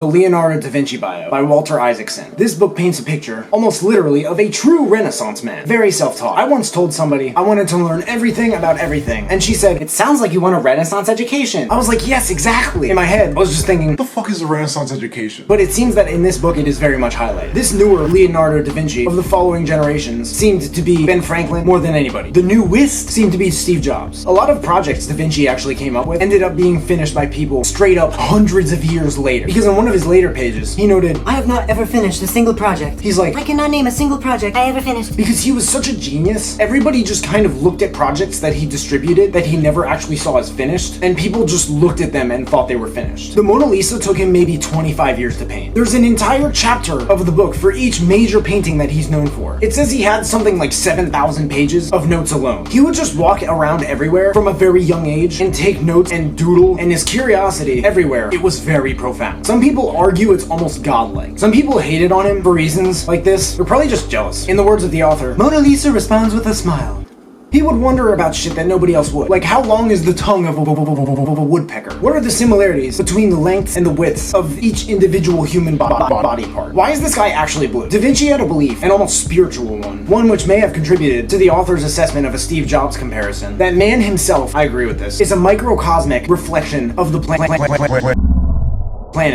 The Leonardo Da Vinci bio by Walter Isaacson. This book paints a picture, almost literally, of a true Renaissance man. Very self-taught. I once told somebody I wanted to learn everything about everything, and she said, "It sounds like you want a Renaissance education." I was like, yes, exactly. In my head, I was just thinking, what the fuck is a Renaissance education? But it seems that in this book it is very much highlighted. This newer Leonardo da Vinci of the following generations seemed to be Ben Franklin more than anybody. The newest seemed to be Steve Jobs. A lot of projects Da Vinci actually came up with ended up being finished by people straight up hundreds of years later. Because in one of his later pages, he noted, "I have not ever finished a single project." He's like, "I cannot name a single project I ever finished." Because he was such a genius, everybody just kind of looked at projects that he distributed that he never actually saw as finished, and people just looked at them and thought they were finished. The Mona Lisa took him maybe 25 years to paint. There's an entire chapter of the book for each major painting that he's known for. It says he had something like 7,000 pages of notes alone. He would just walk around everywhere from a very young age and take notes and doodle, and his curiosity everywhere, it was very profound. Some people argue it's almost godlike. Some people hated on him for reasons like this. They're probably just jealous. In the words of the author, Mona Lisa responds with a smile. He would wonder about shit that nobody else would. Like, how long is the tongue of a woodpecker? What are the similarities between the lengths and the widths of each individual human body part? Why is this guy actually blue? Da Vinci had a belief, an almost spiritual one which may have contributed to the author's assessment of a Steve Jobs comparison, that man himself, I agree with this, is a microcosmic reflection of the planet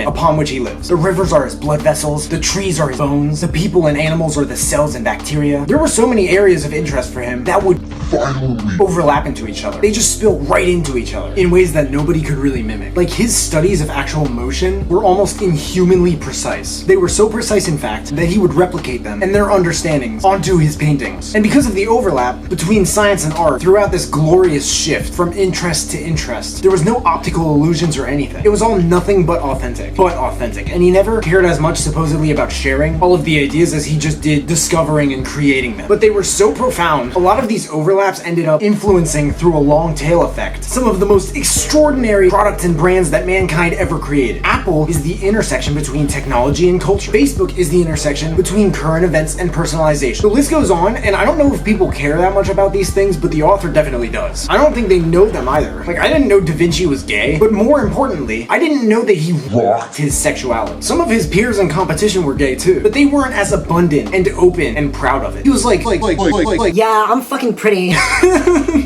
upon which he lives. The rivers are his blood vessels, the trees are his bones, the people and animals are the cells and bacteria. There were so many areas of interest for him that would overlap into each other. They just spill right into each other in ways that nobody could really mimic. Like, his studies of actual motion were almost inhumanly precise. They were so precise, in fact, that he would replicate them and their understandings onto his paintings. And because of the overlap between science and art throughout this glorious shift from interest to interest, there was no optical illusions or anything. It was all nothing but authentic. And he never cared as much supposedly about sharing all of the ideas as he just did discovering and creating them. But they were so profound, a lot of these overlaps ended up influencing through a long tail effect some of the most extraordinary products and brands that mankind ever created. Apple is the intersection between technology and culture. Facebook is the intersection between current events and personalization. The list goes on, and I don't know if people care that much about these things, but the author definitely does. I don't think they know them either. Like, I didn't know Da Vinci was gay, but more importantly, I didn't know that he rocked his sexuality. Some of his peers in competition were gay too, but they weren't as abundant and open and proud of it. He was like, "Yeah, I'm fucking pretty."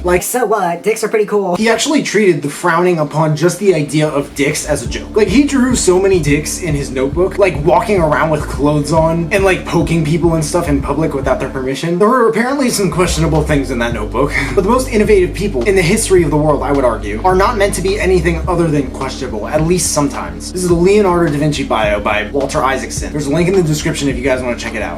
Like, so what? Dicks are pretty cool. He actually treated the frowning upon just the idea of dicks as a joke. Like, he drew so many dicks in his notebook, like walking around with clothes on and like poking people and stuff in public without their permission. There were apparently some questionable things in that notebook, but the most innovative people in the history of the world, I would argue, are not meant to be anything other than questionable, at least sometimes. This is the Leonardo da Vinci bio by Walter Isaacson. There's a link in the description if you guys want to check it out.